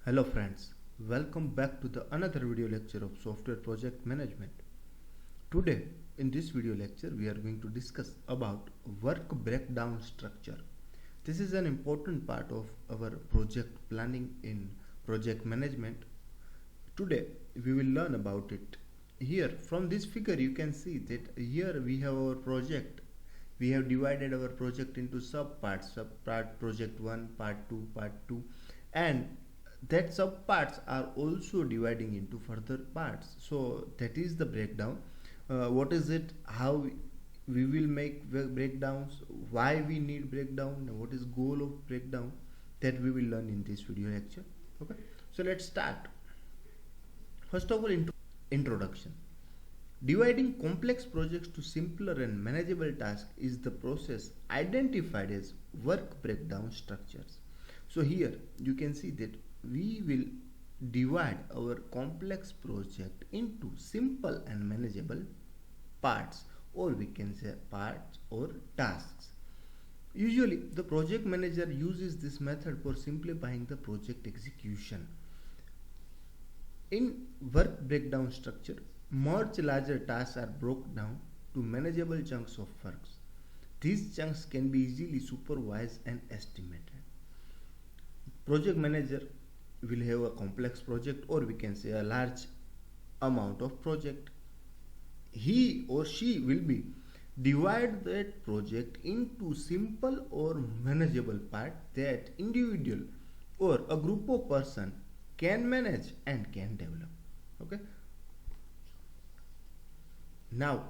Hello friends, welcome back to the another video lecture of software project management. Today in this video lecture we are going to discuss about work breakdown structure. This is an important part of our project planning in project management. Today we will learn about it. Here from this figure you can see that here we have our project. We have divided our project into sub parts, sub part project 1, part 2, part 2, and that sub parts are also dividing into further parts. So that is the breakdown. What is it, how we will make breakdowns, why we need breakdown, and what is goal of breakdown, that we will learn in this video lecture. Okay, so let's start. First of all, introduction. Dividing complex projects to simpler and manageable tasks is the process identified as work breakdown structures. So here you can see that we will divide our complex project into simple and manageable parts, or we can say parts or tasks. Usually the project manager uses this method for simplifying the project execution. In work breakdown structure, much larger tasks are broken down to manageable chunks of works. These chunks can be easily supervised and estimated. Project manager will have a complex project, or we can say a large amount of project. He or she will be divide that project into simple or manageable part that individual or a group of person can manage and can develop. Okay, now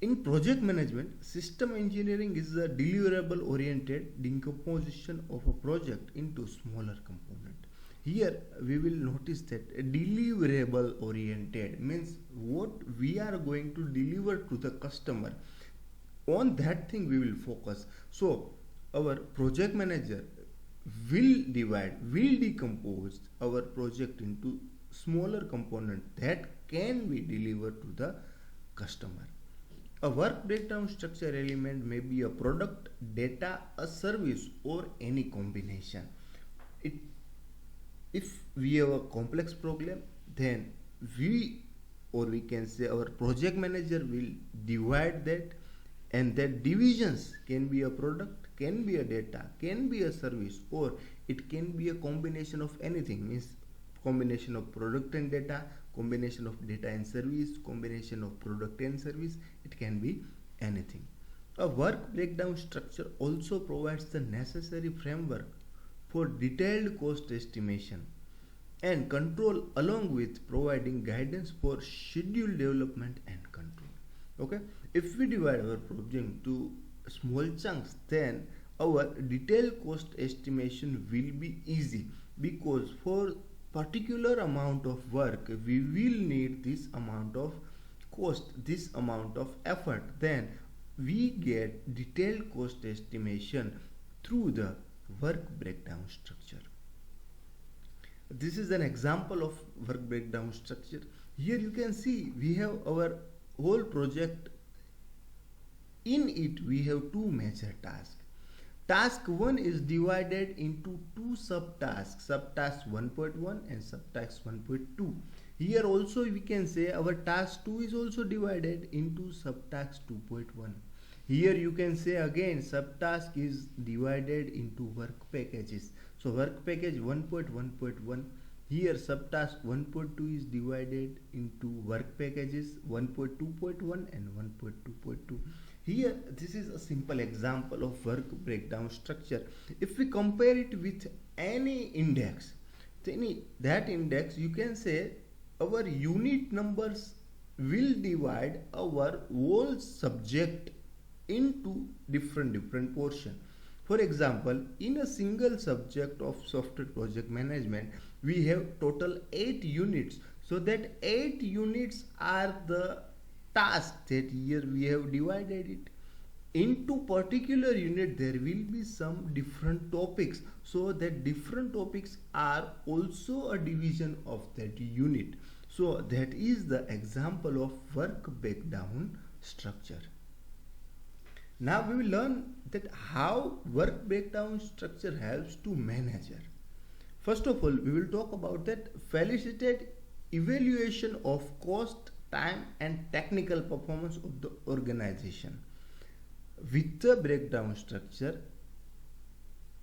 in project management, system engineering is a deliverable oriented decomposition of a project into smaller components. Here we will notice that deliverable oriented means what we are going to deliver to the customer, on that thing we will focus. So our project manager will decompose our project into smaller component that can be delivered to the customer. A work breakdown structure element may be a product, data, a service, or any combination. It, if we have a complex problem, then we, or we can say our project manager will divide that, and that divisions can be a product, can be a data, can be a service, or it can be a combination of anything. Means combination of product and data, combination of data and service, combination of product and service, it can be anything. A work breakdown structure also provides the necessary framework for detailed cost estimation and control, along with providing guidance for schedule development and control. Okay, if we divide our project to small chunks, then our detailed cost estimation will be easy, because for particular amount of work we will need this amount of cost, this amount of effort. Then we get detailed cost estimation through the work breakdown structure. This is an example of work breakdown structure. Here you can see we have our whole project. In it we have two major tasks. Task 1 is divided into two subtasks, subtask 1.1 and subtask 1.2. Here also we can say our task 2 is also divided into subtask 2.1. Here you can say again subtask is divided into work packages. So work package 1.1.1. Here subtask 1.2 is divided into work packages 1.2.1 and 1.2.2. Here this is a simple example of work breakdown structure. If we compare it with any index, that index, you can say our unit numbers will divide our whole subject into different portion. For example, in a single subject of software project management we have total 8 units. So that 8 units are the task that here we have divided it into. Particular unit there will be some different topics, so that different topics are also a division of that unit. So that is the example of work breakdown structure. Now we will learn that how work breakdown structure helps to manager. First of all, we will talk about that facilitate evaluation of cost, time and technical performance of the organization. With the breakdown structure,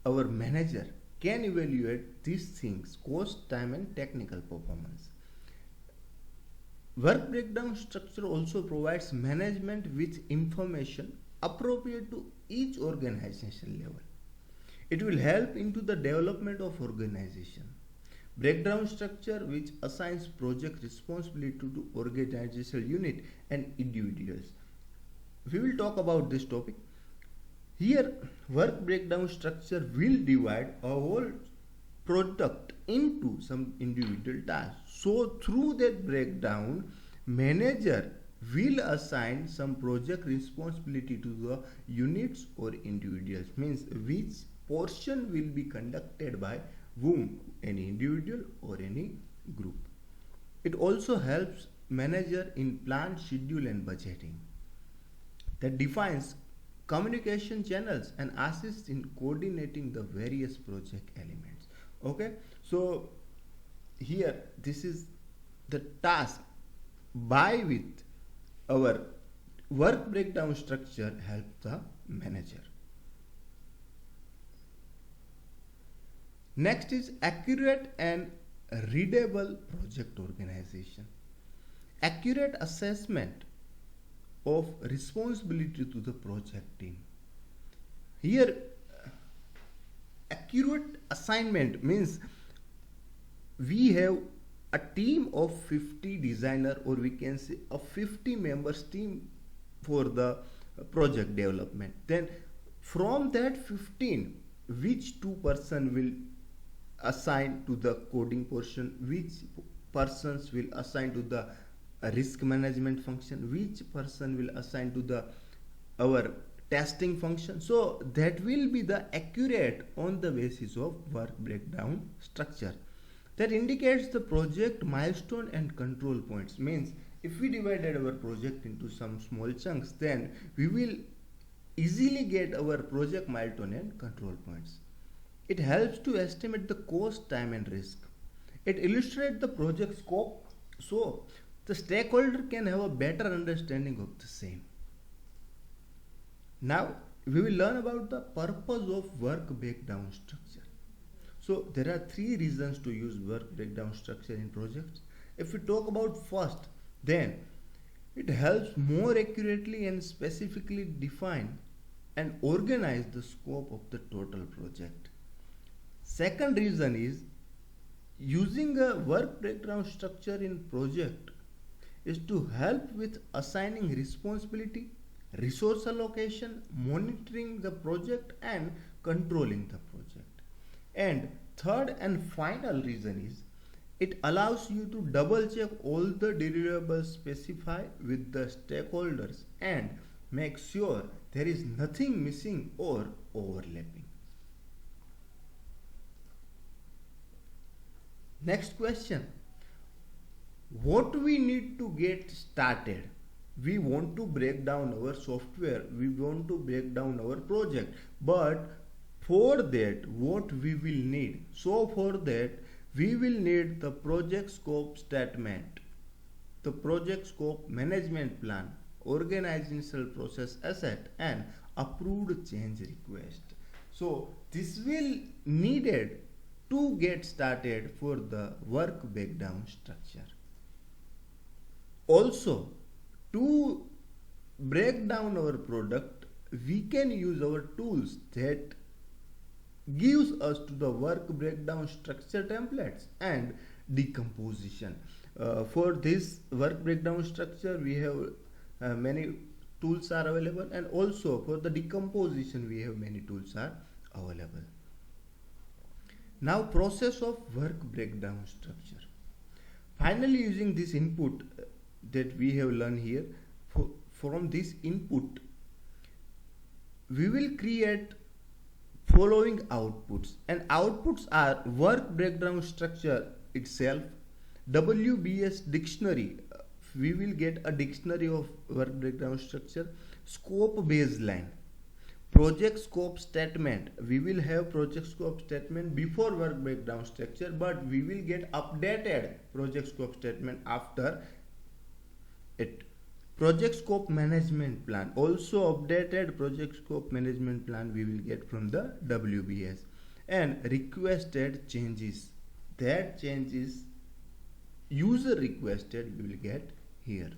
our manager can evaluate these things: cost, time and technical performance. Work breakdown structure also provides management with information appropriate to each organization level. It will help into the development of organization. Breakdown structure which assigns project responsibility to organizational unit and individuals. We will talk about this topic. Here, work breakdown structure will divide a whole product into some individual tasks. So through that breakdown, manager will assign some project responsibility to the units or individuals, means which portion will be conducted by whom, any individual or any group. It also helps manager in plan, schedule and budgeting. That defines communication channels and assists in coordinating the various project elements. Okay, so here this is the task by which our work breakdown structure help the manager. Next is accurate and readable project organization. Accurate assessment of responsibility to the project team. Here, accurate assignment means we have a team of 50 designer, or we can say a 50 members team for the project development. Then from that 15, which two person will assign to the coding portion, which persons will assign to the risk management function, which person will assign to the our testing function. So that will be the accurate on the basis of work breakdown structure. That indicates the project milestone and control points. Means if we divided our project into some small chunks, then we will easily get our project milestone and control points. It helps to estimate the cost, time and risk. It illustrates the project scope so the stakeholder can have a better understanding of the same. Now we will learn about the purpose of work breakdown structure. So there are three reasons to use work breakdown structure in projects. If we talk about first, then it helps more accurately and specifically define and organize the scope of the total project. Second reason is using a work breakdown structure in project is to help with assigning responsibility, resource allocation, monitoring the project and controlling the project. And third and final reason is it allows you to double check all the deliverables specified with the stakeholders and make sure there is nothing missing or overlapping. Next question. What we need to get started? We want to break down our software, we want to break down our project, but for that what we will need? So for that we will need the project scope statement, the project scope management plan, organizational process asset and approved change request. So this will needed to get started for the work breakdown structure. Also, to break down our product, we can use our tools that gives us to the work breakdown structure templates and decomposition. For this work breakdown structure, we have many tools are available, and also for the decomposition, we have many tools are available. Now, process of work breakdown structure. Finally, using this input that we have learned here, from this input, we will create following outputs, and outputs are work breakdown structure itself, WBS dictionary, we will get a dictionary of work breakdown structure, scope baseline, project scope statement. We will have project scope statement before work breakdown structure, but we will get updated project scope statement after it. Project scope management plan, also updated project scope management plan we will get from the WBS. And requested changes, that changes user requested we will get here.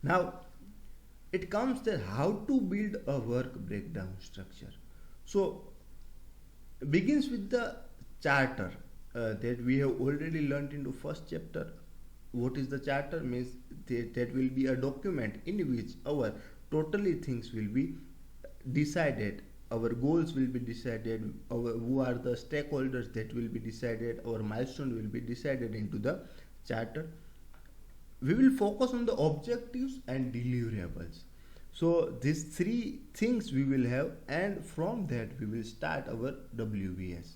Now it comes to how to build a work breakdown structure. So begins with the charter that we have already learned into first chapter. What is the charter? Means that will be a document in which our totally things will be decided, our goals will be decided, our who are the stakeholders that will be decided, our milestone will be decided into the charter. We will focus on the objectives and deliverables. So these three things we will have, and from that we will start our WBS.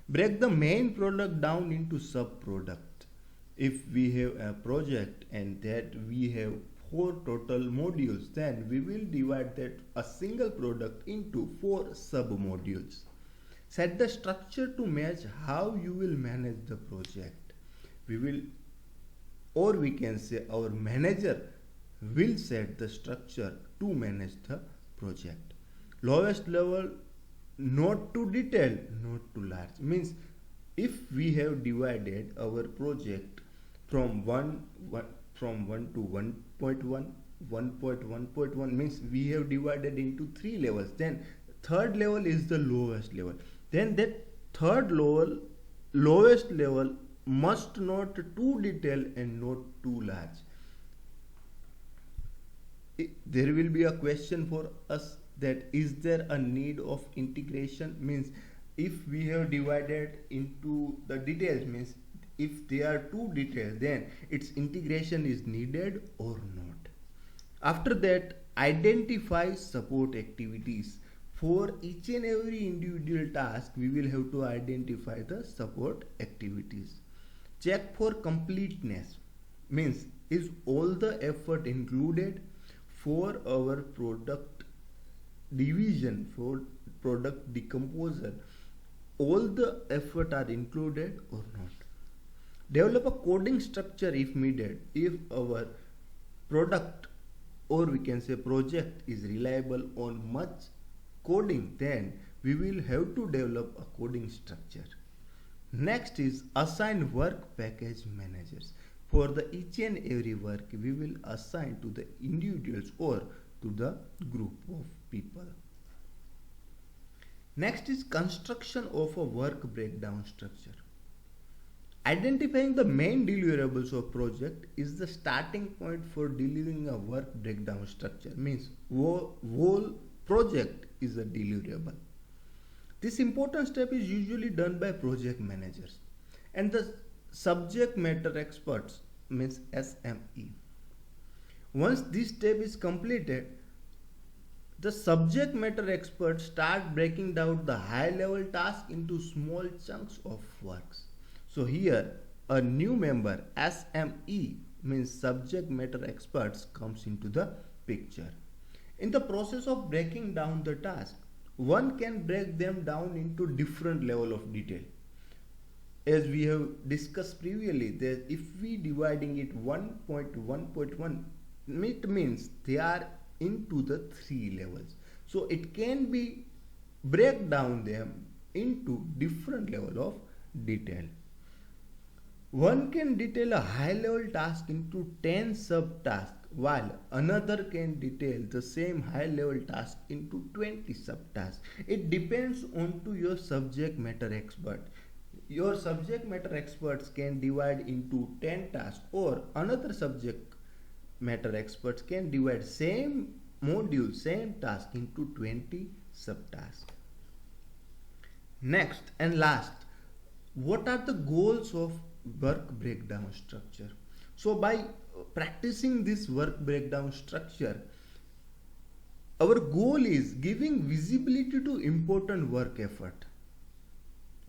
Break the main product down into sub product. If we have a project and that we have 4 total modules, then we will divide that a single product into 4 sub modules. Set the structure to match how you will manage the project. We will, or we can say our manager will set the structure to manage the project. Lowest level, not too detailed, not too large. Means if we have divided our project from 1 to 1.1, 1.1.1 means we have divided into 3 levels. Then third level is the lowest level. Then that third level, lowest level must not too detailed and not too large. There will be a question for us that is there a need of integration? Means if we have divided into the details, means if they are too detailed, then its integration is needed or not. After that, identify support activities. For each and every individual task, we will have to identify the support activities. Check for completeness. Means is all the effort included for our product division, for product decomposer, all the effort are included or not. Develop a coding structure if needed. If our product or we can say project is reliable on much coding, then we will have to develop a coding structure. Next is assign work package managers. For the each and every work we will assign to the individuals or to the group of people. Next is construction of a work breakdown structure. Identifying the main deliverables of project is the starting point for delivering a work breakdown structure. Means whole project is a deliverable. This important step is usually done by project managers and the subject matter experts, means SME. Once this step is completed, the subject matter experts start breaking down the high level task into small chunks of works. So here a new member SME, means subject matter experts, comes into the picture. In the process of breaking down the task, one can break them down into different level of detail. As we have discussed previously, that if we dividing it 1.1.1, it means they are into the 3 levels. So it can be break down them into different level of detail. One can detail a high level task into 10 subtasks, while another can detail the same high level task into 20 subtasks. It depends on to your subject matter expert. Your subject matter experts can divide into 10 tasks, or another subject matter experts can divide same module, same task into 20 subtasks. Next and last, what are the goals of work breakdown structure? So by practicing this work breakdown structure, our goal is giving visibility to important work effort,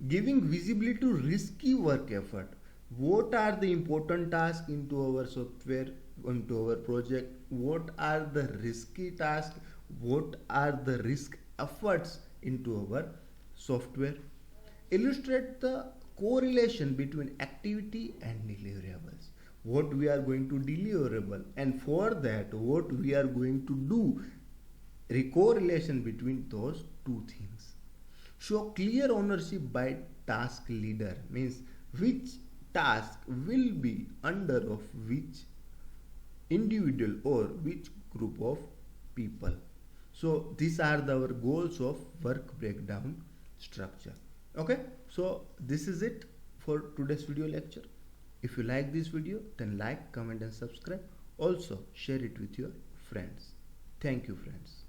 giving visibility to risky work effort. What are the important tasks into our software, into our project? What are the risky tasks? what are the risk efforts into our software, illustrate the correlation between activity and deliverables, what we are going to deliverable, and for that what we are going to do, correlation between those two things. Show clear ownership by task leader, means which task will be under of which individual or which group of people. So these are our goals of work breakdown structure. Okay, so this is it for today's video lecture. If you like this video, then like, comment and subscribe. Also share it with your friends. Thank you, friends.